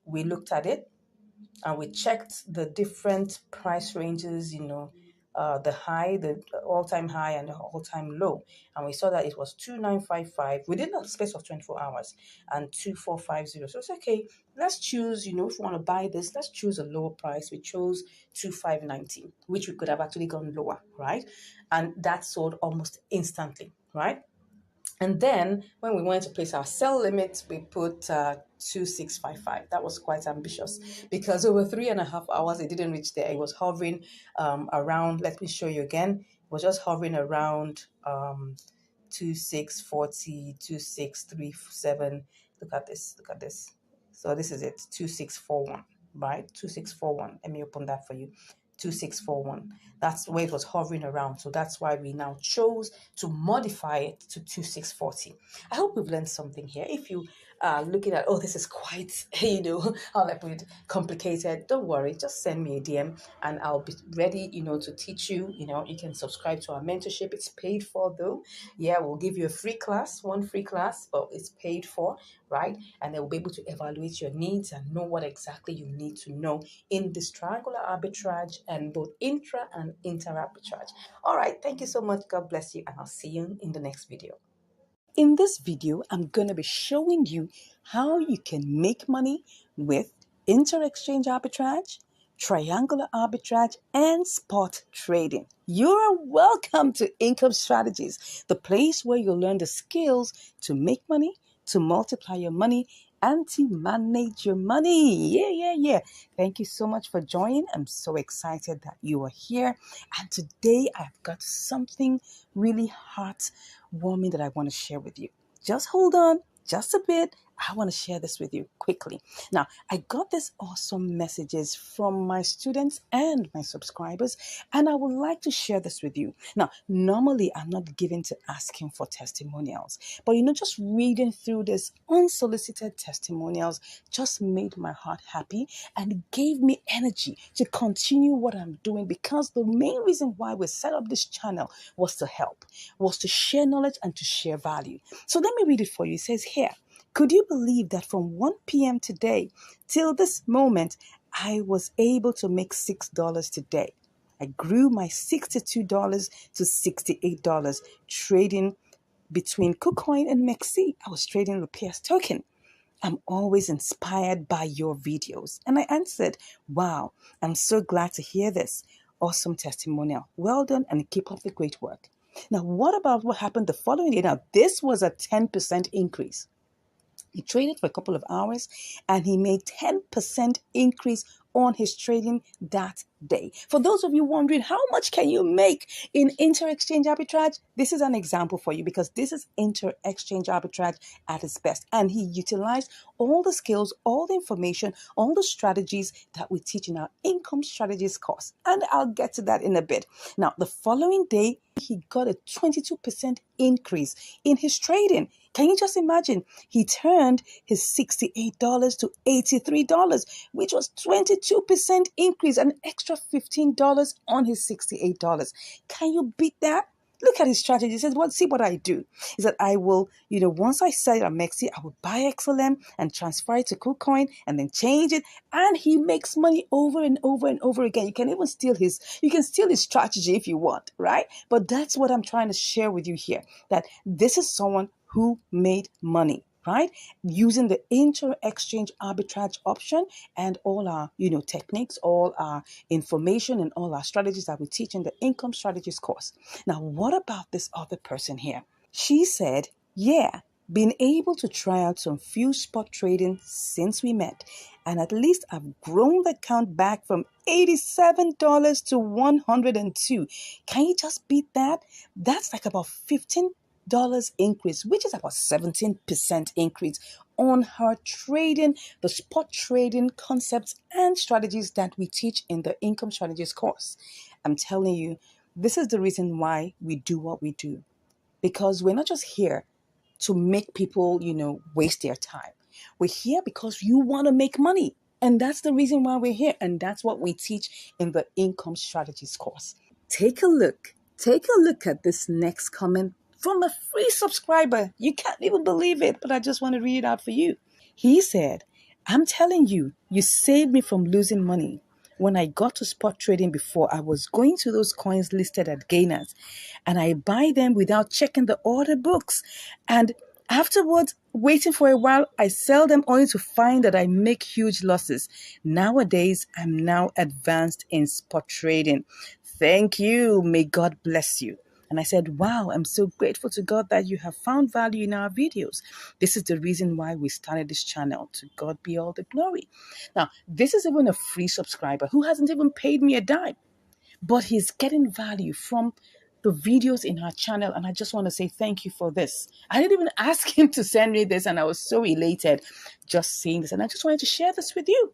we looked at it and we checked the different price ranges, the high, the all-time high and the all-time low. And we saw that it was 2955 within a space of 24 hours and 2450. So it's okay. Let's choose, if we want to buy this, let's choose a lower price. We chose 2590, which we could have actually gone lower, right? And that sold almost instantly, right? And then when we wanted to place our sell limit, we put 2655. That was quite ambitious, because over 3.5 hours, it didn't reach there. It was hovering around, let me show you again. It was just hovering around 2640, 2637. Look at this. So this is it, 2641, right? 2641. Let me open that for you. 2641. That's where it was hovering around. So that's why we now chose to modify it to 2640. I hope we've learned something here. If you are looking at, this is quite, how I put it, complicated, don't worry. Just send me a DM and I'll be ready, to teach you. You can subscribe to our mentorship. It's paid for though. Yeah, we'll give you a free class, one free class, but it's paid for, right? And they'll be able to evaluate your needs and know what exactly you need to know in this triangular arbitrage and both intra and inter arbitrage. All right, thank you so much. God bless you, and I'll see you in the next video. In this video, I'm going to be showing you how you can make money with inter-exchange arbitrage, triangular arbitrage, and spot trading. You're welcome to Income Strategies, the place where you'll learn the skills to make money, to multiply your money, and to manage your money. Yeah. Thank you so much for joining. I'm so excited that you are here. And today I've got something really heartwarming that I want to share with you. Just hold on just a bit. I want to share this with you quickly. Now, I got these awesome messages from my students and my subscribers, and I would like to share this with you. Now, normally I'm not given to asking for testimonials, but just reading through this unsolicited testimonials just made my heart happy and gave me energy to continue what I'm doing, because the main reason why we set up this channel was to help, was to share knowledge and to share value. So let me read it for you. It says here, could you believe that from 1 p.m. today till this moment, I was able to make $6 today? I grew my $62 to $68 trading between KuCoin and MEXC, I was trading the PS token. I'm always inspired by your videos. And I answered, wow, I'm so glad to hear this. Awesome testimonial. Well done and keep up the great work. Now, what about what happened the following day? Now, this was a 10% increase. He traded for a couple of hours and he made 10% increase on his trading that day. For those of you wondering, how much can you make in inter-exchange arbitrage? This is an example for you because this is inter-exchange arbitrage at its best. And he utilized all the skills, all the information, all the strategies that we teach in our income strategies course. And I'll get to that in a bit. Now, the following day, he got a 22% increase in his trading. Can you just imagine? He turned his $68 to $83, which was 22% increase, an extra $15 on his $68. Can you beat that? Look at his strategy. He says, well, see what I do is that I will, once I sell it at MEXC, I will buy XLM and transfer it to KuCoin and then change it. And he makes money over and over and over again. You can even steal his strategy if you want, right? But that's what I'm trying to share with you here, that this is someone who made money, right? Using the inter-exchange arbitrage option and all our, techniques, all our information and all our strategies that we teach in the income strategies course. Now, what about this other person here? She said, yeah, been able to try out some few spot trading since we met. And at least I've grown the account back from $87 to $102. Can you just beat that? That's like about $15 increase, which is about 17% increase on her trading, the spot trading concepts and strategies that we teach in the income strategies course. I'm telling you, this is the reason why we do what we do, because we're not just here to make people, waste their time. We're here because you want to make money. And that's the reason why we're here. And that's what we teach in the income strategies course. Take a look at this next comment from a free subscriber. You can't even believe it, but I just want to read it out for you. He said, I'm telling you, you saved me from losing money. When I got to spot trading before, I was going to those coins listed at gainers and I buy them without checking the order books. And afterwards, waiting for a while, I sell them only to find that I make huge losses. Nowadays, I'm now advanced in spot trading. Thank you. May God bless you. And I said, wow, I'm so grateful to God that you have found value in our videos. This is the reason why we started this channel. To God be all the glory. Now, this is even a free subscriber who hasn't even paid me a dime, but he's getting value from the videos in our channel. And I just want to say thank you for this. I didn't even ask him to send me this, and I was so elated just seeing this. And I just wanted to share this with you.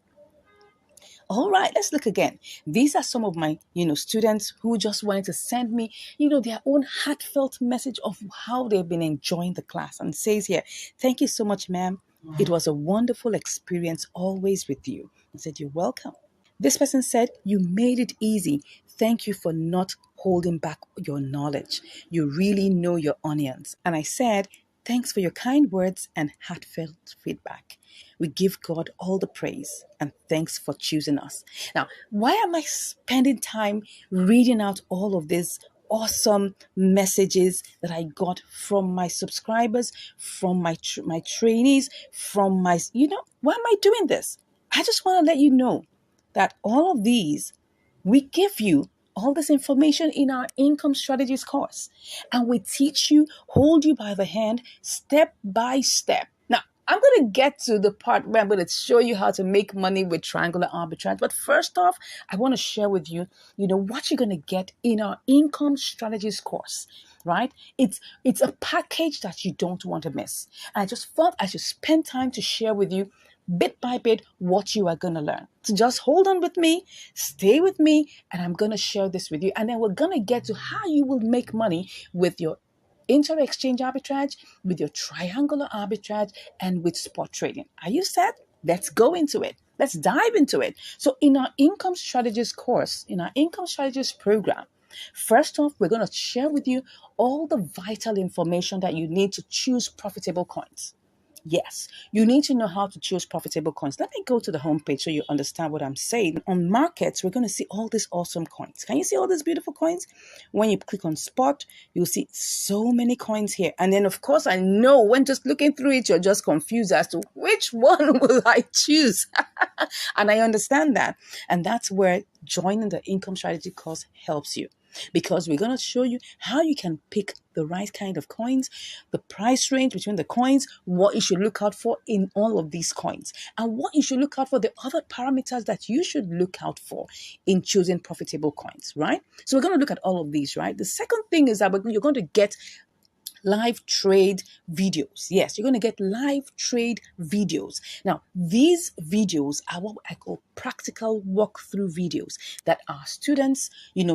All right, let's look again. These are some of my, students who just wanted to send me, their own heartfelt message of how they've been enjoying the class. And it says here, thank you so much, ma'am. It was a wonderful experience always with you. I said, you're welcome. This person said, you made it easy. Thank you for not holding back your knowledge. You really know your onions. And I said, thanks for your kind words and heartfelt feedback. We give God all the praise and thanks for choosing us. Now, why am I spending time reading out all of these awesome messages that I got from my subscribers, from my trainees, from my, why am I doing this? I just want to let you know that all of these, we give you all this information in our income strategies course. And we teach you, hold you by the hand, step by step. Now, I'm going to get to the part where I'm going to show you how to make money with triangular arbitrage. But first off, I want to share with you, what you're going to get in our income strategies course, right? It's a package that you don't want to miss. And I just thought I should spend time to share with you bit by bit what you are going to learn. So just hold on with me, stay with me, and I'm going to share this with you. And then we're going to get to how you will make money with your inter-exchange arbitrage, with your triangular arbitrage, and with spot trading. Are you set? Let's go into it. Let's dive into it. So in our income strategies course, in our income strategies program, first off, we're going to share with you all the vital information that you need to choose profitable coins. Yes, you need to know how to choose profitable coins. Let me go to the homepage so you understand what I'm saying. On markets, we're going to see all these awesome coins. Can you see all these beautiful coins? When you click on spot, you'll see so many coins here. And then, of course, I know when just looking through it, you're just confused as to which one will I choose. And I understand that. And that's where joining the income strategy course helps you, because we're going to show you how you can pick the right kind of coins, the price range between the coins, what you should look out for in all of these coins, and what you should look out for, the other parameters that you should look out for in choosing profitable coins, right? So we're going to look at all of these, right? The second thing is that you're going to get live trade videos. Yes, you're going to get live trade videos. Now, these videos are what I call practical walkthrough videos that our students,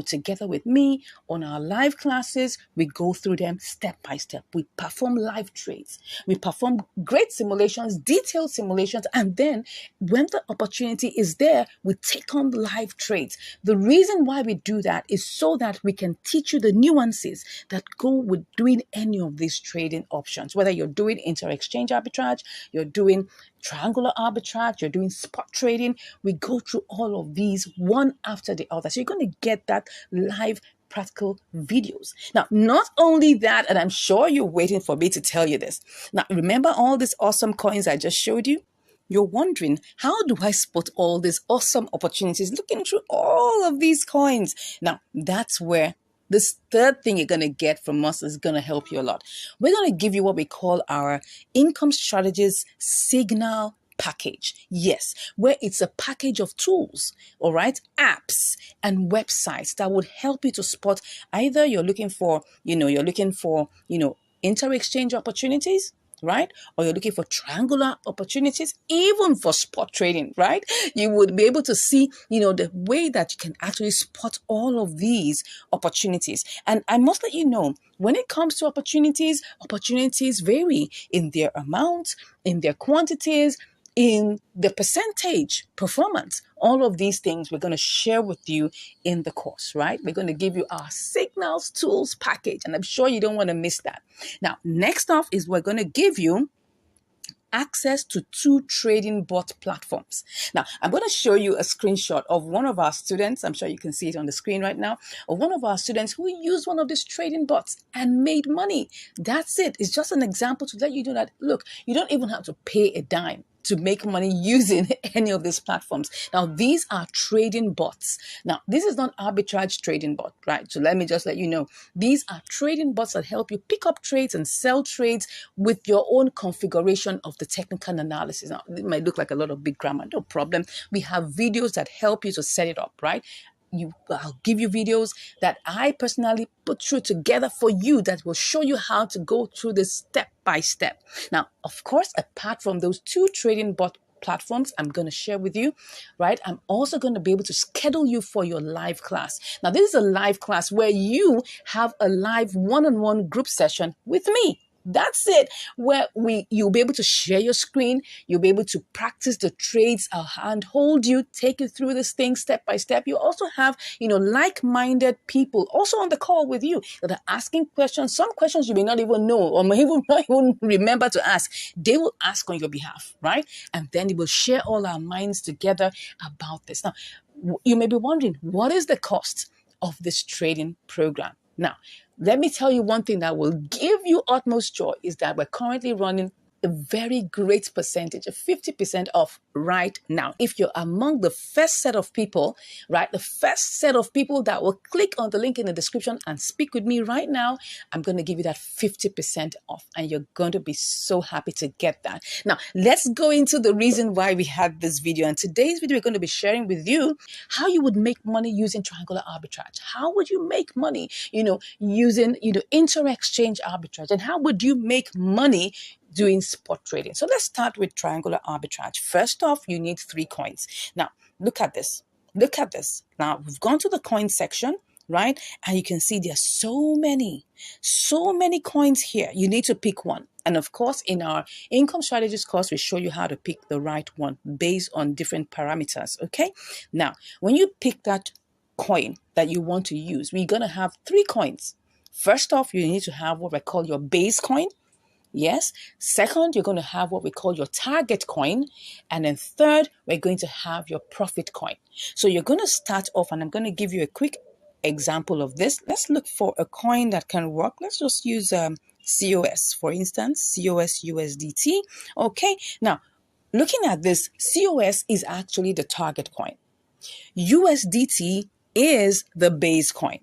together with me on our live classes, we go through them step by step. We perform live trades. We perform great simulations, detailed simulations, and then when the opportunity is there, we take on live trades. The reason why we do that is so that we can teach you the nuances that go with doing any of these trading options, whether you're doing inter-exchange arbitrage, you're doing triangular arbitrage, you're doing spot trading. We go through all of these one after the other. So you're going to get that live practical videos. Now, not only that, and I'm sure you're waiting for me to tell you this. Now, remember all these awesome coins I just showed you? You're wondering, how do I spot all these awesome opportunities looking through all of these coins? Now, that's where this third thing you're going to get from us is going to help you a lot. We're going to give you what we call our income strategies signal package. Yes, where it's a package of tools, all right, apps and websites that would help you to spot either you're looking for inter-exchange opportunities, right? Or you're looking for triangular opportunities, even for spot trading, right? You would be able to see, the way that you can actually spot all of these opportunities. And I must let you know, when it comes to opportunities vary in their amount, in their quantities, in the percentage performance. All of these things we're going to share with you in the course, right? We're going to give you our signals tools package, and I'm sure you don't want to miss that. Now, next off is we're going to give you access to 2 trading bot platforms. Now, I'm going to show you a screenshot of one of our students. I'm sure you can see it on the screen right now, of one of our students who used one of these trading bots and made money. That's it. It's just an example to let you know that, look, you don't even have to pay a dime to make money using any of these platforms. Now, these are trading bots. Now, this is not arbitrage trading bot, right? So let me just let you know, these are trading bots that help you pick up trades and sell trades with your own configuration of the technical analysis. Now, it might look like a lot of big grammar, no problem. We have videos that help you to set it up, right? I'll give you videos that I personally put through together for you that will show you how to go through this step by step. Now, of course, apart from those 2 trading bot platforms I'm going to share with you, right? I'm also going to be able to schedule you for your live class. Now, this is a live class where you have a live one-on-one group session with me. That's it, where you'll be able to share your screen, you'll be able to practice the trades. I'll handhold you, take you through this thing step by step. You also have, like-minded people also on the call with you that are asking questions. Some questions you may not even know or may even not even remember to ask. They will ask on your behalf, right? And then we will share all our minds together about this. Now, you may be wondering, what is the cost of this trading program? Now, let me tell you one thing that will give you utmost joy is that we're currently running a very great percentage, a 50% off right now. If you're among the first set of people, right, the first set of people that will click on the link in the description and speak with me right now, I'm going to give you that 50% off, and you're going to be so happy to get that. Now, let's go into the reason why we had this video. And today's video, we're going to be sharing with you how you would make money using triangular arbitrage. How would you make money, using, inter-exchange arbitrage? And how would you make money doing spot trading? So let's start with triangular arbitrage. First off, you need 3 coins. Now, look at this. Look at this. Now, we've gone to the coin section, right? And you can see there's so many coins here. You need to pick one. And of course, in our income strategies course, we show you how to pick the right one based on different parameters, okay? Now, when you pick that coin that you want to use, we're going to have 3 coins. First off, you need to have what we call your base coin. Yes. Second, you're going to have what we call your target coin. And then third, we're going to have your profit coin. So you're going to start off, and I'm going to give you a quick example of this. Let's look for a coin that can work. Let's just use COS, for instance, COS USDT. Okay. Now, looking at this, COS is actually the target coin. USDT is the base coin.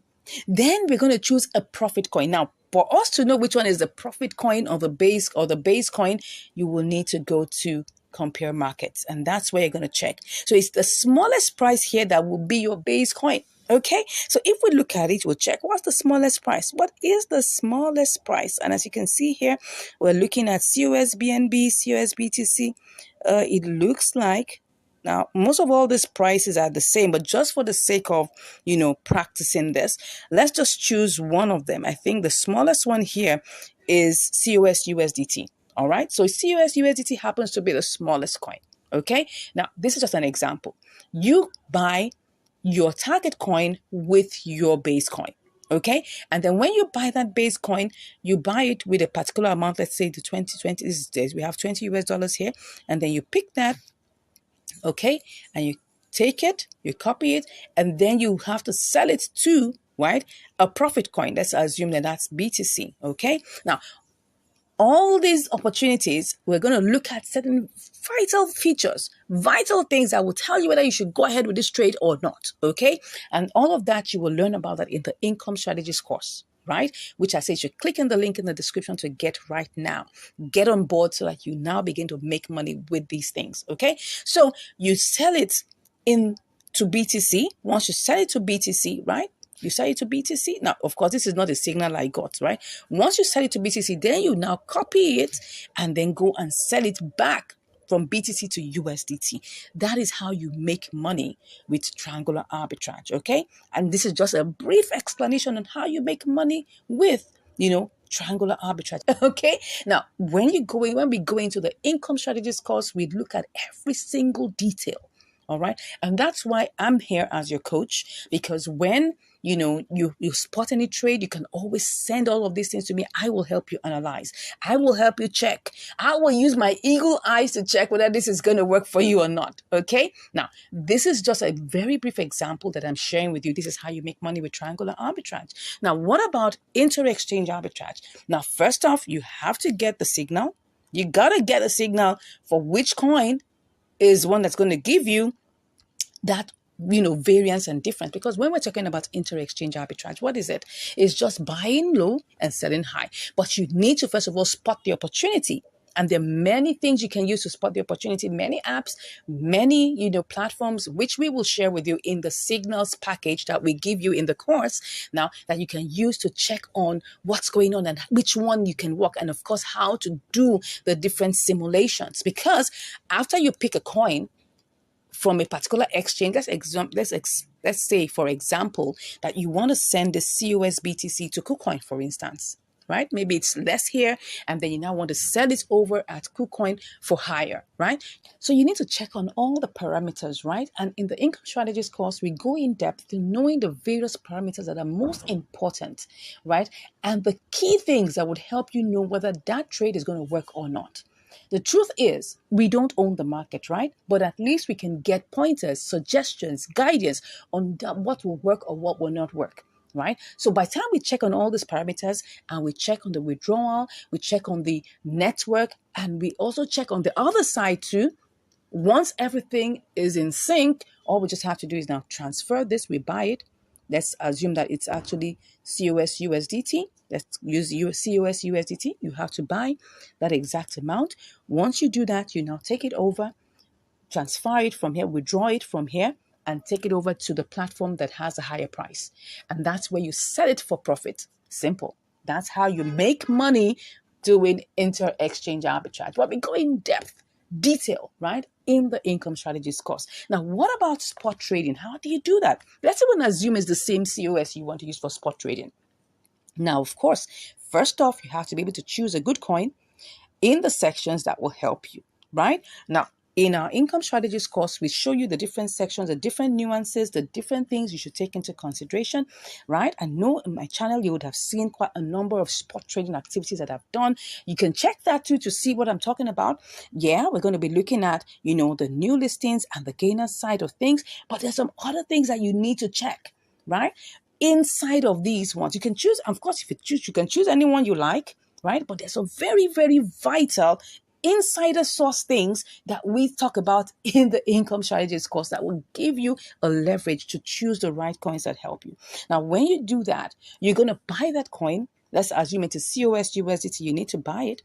Then we're going to choose a profit coin. Now, for us to know which one is the profit coin or the base coin, you will need to go to compare markets, and that's where you're going to check. So it's the smallest price here that will be your base coin. Okay, so if we look at it, we'll check what's the smallest price. What is the smallest price? And as you can see here, we're looking at COSBNB, COSBTC. It looks like, now most of all these prices are the same, but just for the sake of, practicing this, let's just choose one of them. I think the smallest one here is COS USDT. All right, so COS USDT happens to be the smallest coin. Okay, now this is just an example. You buy your target coin with your base coin. Okay, and then when you buy that base coin, you buy it with a particular amount. Let's say the 2020 these days we have $20 here, and then you pick that. Okay, and you take it, you copy it, and then you have to sell it to, right, a profit coin. Let's assume that that's BTC. Okay, now all these opportunities, we're going to look at certain vital features, vital things that will tell you whether you should go ahead with this trade or not. Okay, and all of that you will learn about that in the income strategies course, right? Which I say you should click on the link in the description to get right now. Get on board so that you now begin to make money with these things. Okay, so you sell it in to BTC. Once you sell it to BTC, right? You sell it to BTC. Now, of course, this is not a signal I got, right? Once you sell it to BTC, then you now copy it and then go and sell it back from BTC to USDT. That is how you make money with triangular arbitrage, okay? And this is just a brief explanation on how you make money with, triangular arbitrage. Okay, now when we go into the income strategies course, we look at every single detail. All right, and that's why I'm here as your coach, because when you spot any trade, you can always send all of these things to me. I will help you analyze. I will help you check. I will use my eagle eyes to check whether this is going to work for you or not. Okay, now this is just a very brief example that I'm sharing with you. This is how you make money with triangular arbitrage. Now, what about inter-exchange arbitrage? Now, first off, you have to get the signal. You got to get a signal for which coin is one that's going to give you that variance and difference. Because when we're talking about inter-exchange arbitrage, what is it? It's just buying low and selling high. But you need to first of all spot the opportunity. And there are many things you can use to spot the opportunity, many apps, many, platforms, which we will share with you in the signals package that we give you in the course now, that you can use to check on what's going on and which one you can work, and of course, how to do the different simulations. Because after you pick a coin from a particular exchange, let's say, for example, that you want to send the COSBTC to KuCoin, for instance, right? Maybe it's less here, and then you now want to sell it over at KuCoin for higher, right? So you need to check on all the parameters, right? And in the income strategies course, we go in depth to knowing the various parameters that are most important, right? And the key things that would help you know whether that trade is going to work or not. The truth is, we don't own the market, right? But at least we can get pointers, suggestions, guidance on what will work or what will not work, right? So by the time we check on all these parameters, and we check on the withdrawal, we check on the network, and we also check on the other side too, once everything is in sync, all we just have to do is now transfer this, we buy it. Let's assume that it's actually COS USDT. Let's use COS USDT. You have to buy that exact amount. Once you do that, you now take it over, transfer it from here, withdraw it from here, and take it over to the platform that has a higher price. And that's where you sell it for profit. Simple. That's how you make money doing inter-exchange arbitrage. But we go in depth, detail, right, in the income strategies course. Now, what about spot trading? How do you do that? Let's even assume it's the same COS you want to use for spot trading. Now, of course, first off, you have to be able to choose a good coin in the sections that will help you, right? Now, In our income strategies course, we show you the different sections, the different nuances, the different things you should take into consideration, right? I know in my channel, you would have seen quite a number of spot trading activities that I've done. You can check that too to see what I'm talking about. Yeah, we're going to be looking at, the new listings and the gainer side of things, but there's some other things that you need to check, right? Inside of these ones, you can choose, of course, if you choose, you can choose anyone you like, right? But there's some very, very vital insider source things that we talk about in the income strategies course that will give you a leverage to choose the right coins that help you. Now, when you do that, you're going to buy that coin. Let's assume it's a COS USDT. You need to buy it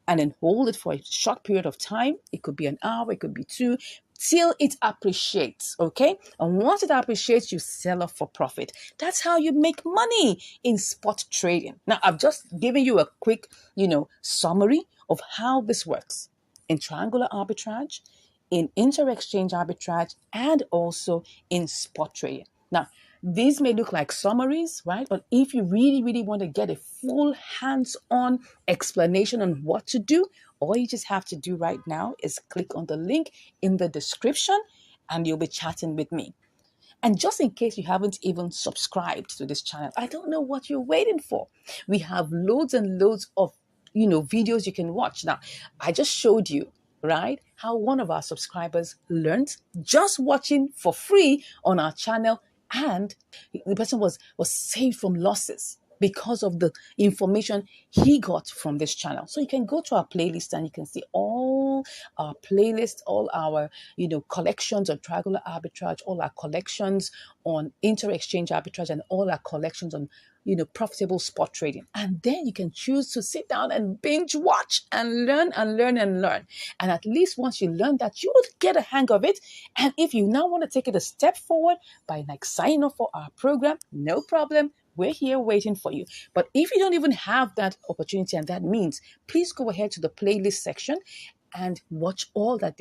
and then hold it for a short period of time. It could be an hour, it could be two, till it appreciates, okay? And once it appreciates, you sell off for profit. That's how you make money in spot trading. Now, I've just given you a quick, summary of how this works in triangular arbitrage, in inter-exchange arbitrage, and also in spot trading. Now, these may look like summaries, right? But if you really, really want to get a full hands-on explanation on what to do, all you just have to do right now is click on the link in the description and you'll be chatting with me. And just in case you haven't even subscribed to this channel, I don't know what you're waiting for. We have loads and loads of, videos you can watch. Now, I just showed you, right, how one of our subscribers learned just watching for free on our channel, and the person was saved from losses because of the information he got from this channel. So you can go to our playlist and you can see all our playlists, all our, collections on triangular arbitrage, all our collections on inter-exchange arbitrage, and all our collections on, profitable spot trading. And then you can choose to sit down and binge watch and learn and learn and learn. And at least once you learn that, you would get a hang of it. And if you now want to take it a step forward by signing up for our program, no problem. We're here waiting for you. But if you don't even have that opportunity and that means, please go ahead to the playlist section and watch all that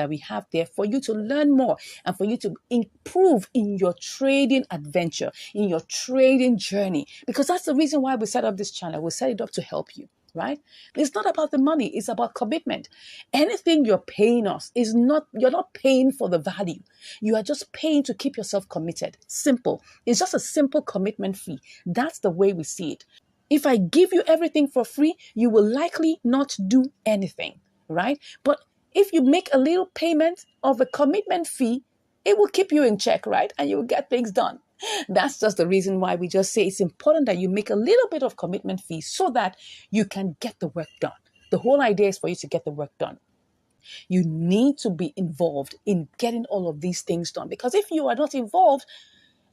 we have there for you to learn more and for you to improve in your trading adventure, in your trading journey. Because that's the reason why we set up this channel. We set it up to help you, right? It's not about the money. It's about commitment. Anything you're paying us you're not paying for the value. You are just paying to keep yourself committed. Simple. It's just a simple commitment fee. That's the way we see it. If I give you everything for free, you will likely not do anything, right? But if you make a little payment of a commitment fee, it will keep you in check, right? And you will get things done. That's just the reason why we just say it's important that you make a little bit of commitment fee so that you can get the work done. The whole idea is for you to get the work done. You need to be involved in getting all of these things done, because if you are not involved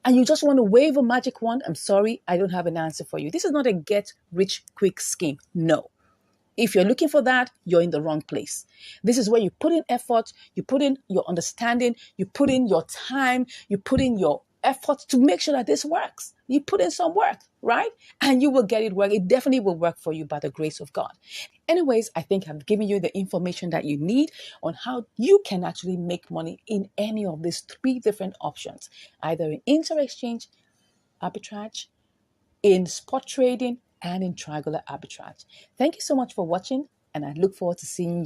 and you just want to wave a magic wand, I'm sorry, I don't have an answer for you. This is not a get rich quick scheme. No. If you're looking for that, you're in the wrong place. This is where you put in effort, you put in your understanding, you put in your time, you put in your effort to make sure that this works. You put in some work, right? And you will get it work. It definitely will work for you by the grace of God. Anyways, I think I've given you the information that you need on how you can actually make money in any of these three different options, either in inter-exchange, arbitrage, in spot trading, and in triangular arbitrage. Thank you so much for watching, and I look forward to seeing you.